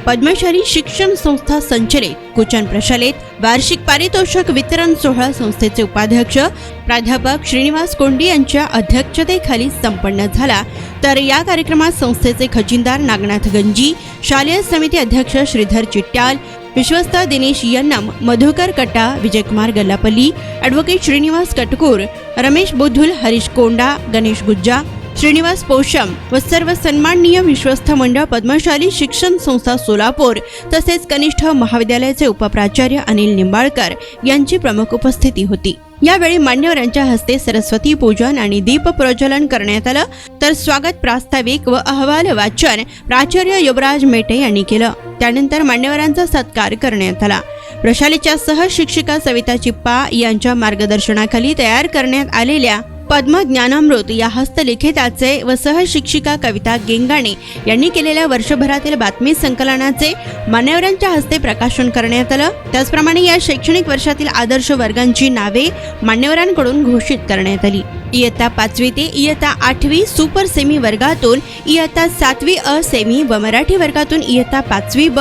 पद्मशाली शिक्षण संस्था संचलित कुचन प्रशालेत वार्षिक पारितोषिक वितरण सोहळा संस्थेचे उपाध्यक्ष प्राध्यापक श्रीनिवास कोंडी यांच्या अध्यक्षतेखाली संपन्न झाला। तर या कार्यक्रमात संस्थेचे खजिनदार नागनाथ गंजी, शालेय समिती अध्यक्ष श्रीधर चिट्याल, विश्वस्त दिनेश यन्नम, मधुकर कट्टा, विजयकुमार गल्लापल्ली, ॲडव्होकेट श्रीनिवास कटकूर, रमेश बुद्धुल, हरीश कोंडा, गणेश गुज्जा, श्रीनिवास पोषम व सर्व सन्माननीय विश्वस्त मंडळ पद्मशाली शिक्षण संस्था सोलापूर तसेच कनिष्ठ महाविद्यालयाचे उपप्राचार्य अनिल निंबाळकर यांची प्रमुख उपस्थिती होती। यावेळी मान्यवरांच्या हस्ते सरस्वती पूजन आणि दीप प्रज्वलन करण्यात आलं। तर स्वागत प्रास्ताविक व अहवाल वाचन प्राचार्य युवराज मेटे यांनी केलं। त्यानंतर मान्यवरांचा सत्कार करण्यात आला। प्रशालेच्या सहशिक्षिका सविता चिप्पा यांच्या मार्गदर्शनाखाली तयार करण्यात आलेल्या पद्म ज्ञानामृत या हस्तलिखिताचे व सहशिक्षिका कविता गेंगाणे यांनी केलेल्या वर्षभरातील बातमी संकलनाचे मान्यवरांच्या हस्ते प्रकाशन करण्यात आलं। त्याचप्रमाणे या शैक्षणिक वर्षातील आदर्श वर्गांची नावे मान्यवरांकडून घोषित करण्यात आली। इयत्ता 5वी ते इयत्ता 8वी सुपर सेमी वर्गातून, इयत्ता 7वी अ सेमी व मराठी वर्गातून इयत्ता 5वी ब,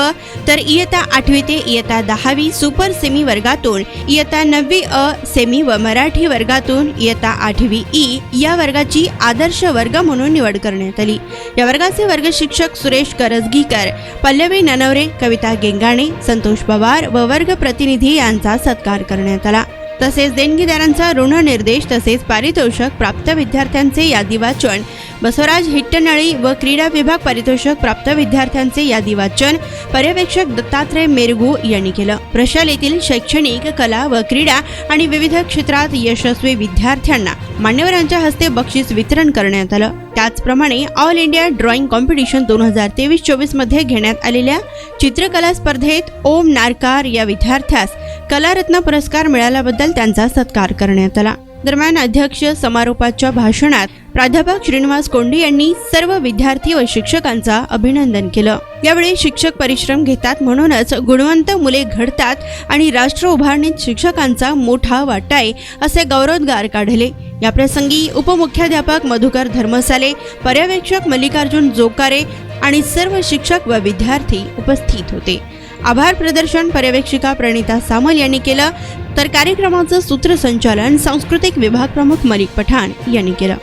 तर इयत्ता 8वी ते इयत्ता 10वी सुपर सेमी वर्गातून, इयत्ता 9वी अ सेमी व मराठी वर्गातून इयत्ता 8वी ई या वर्गाची आदर्श वर्ग म्हणून निवड करण्यात आली। या वर्गाचे वर्ग शिक्षक सुरेश करजगीकर, पल्लवी ननवरे, कविता गेंगाणे, संतोष पवार व वर्ग प्रतिनिधी यांचा सत्कार करण्यात आला। तसेच देणगीदारांचा ऋण निर्देश तसेच पारितोषिक प्राप्त विद्यार्थ्यांचे यादी वाचन बसवराज हिट्टनळी व क्रीडा विभाग पारितोषिक प्राप्त विद्यार्थ्यांचे यादी वाचन पर्यवेक्षक दत्तात्रय मेरगू यांनी केलं। प्रशालेतील शैक्षणिक, कला व क्रीडा आणि विविध क्षेत्रात यशस्वी विद्यार्थ्यांना मान्यवरांच्या हस्ते बक्षीस वितरण करण्यात आलं। त्याचप्रमाणे ऑल इंडिया ड्रॉइंग कॉम्पिटिशन 2023-24 मध्ये घेण्यात आलेल्या चित्रकला स्पर्धेत ओम नारकार या विद्यार्थ्यास कलारत्न पुरस्कार मिळाल्याबद्दल त्यांचा सत्कार करण्यात आला। दरम्यान अध्यक्ष समारोपाच्या भाषणात प्राध्यापक श्रीनिवास कोंडी यांनी सर्व विद्यार्थी व शिक्षकांचा अभिनंदन केलं। यावेळी शिक्षक परिश्रम घेतात म्हणूनच गुणवंत मुले घडतात आणि राष्ट्र उभारणीत शिक्षकांचा मोठा वाटा आहे असे गौरवोद्गार काढले। या प्रसंगी उपमुख्याध्यापक मधुकर धर्मसाले, पर्यवेक्षक मल्लिकार्जुन जोकारे आणि सर्व शिक्षक व विद्यार्थी उपस्थित होते। आभार प्रदर्शन पर्यवेक्षिका प्रणिता सामल यांनी केलं। तर कार्यक्रमाचं सूत्रसंचालन सांस्कृतिक विभाग प्रमुख मलिक पठाण यांनी केलं।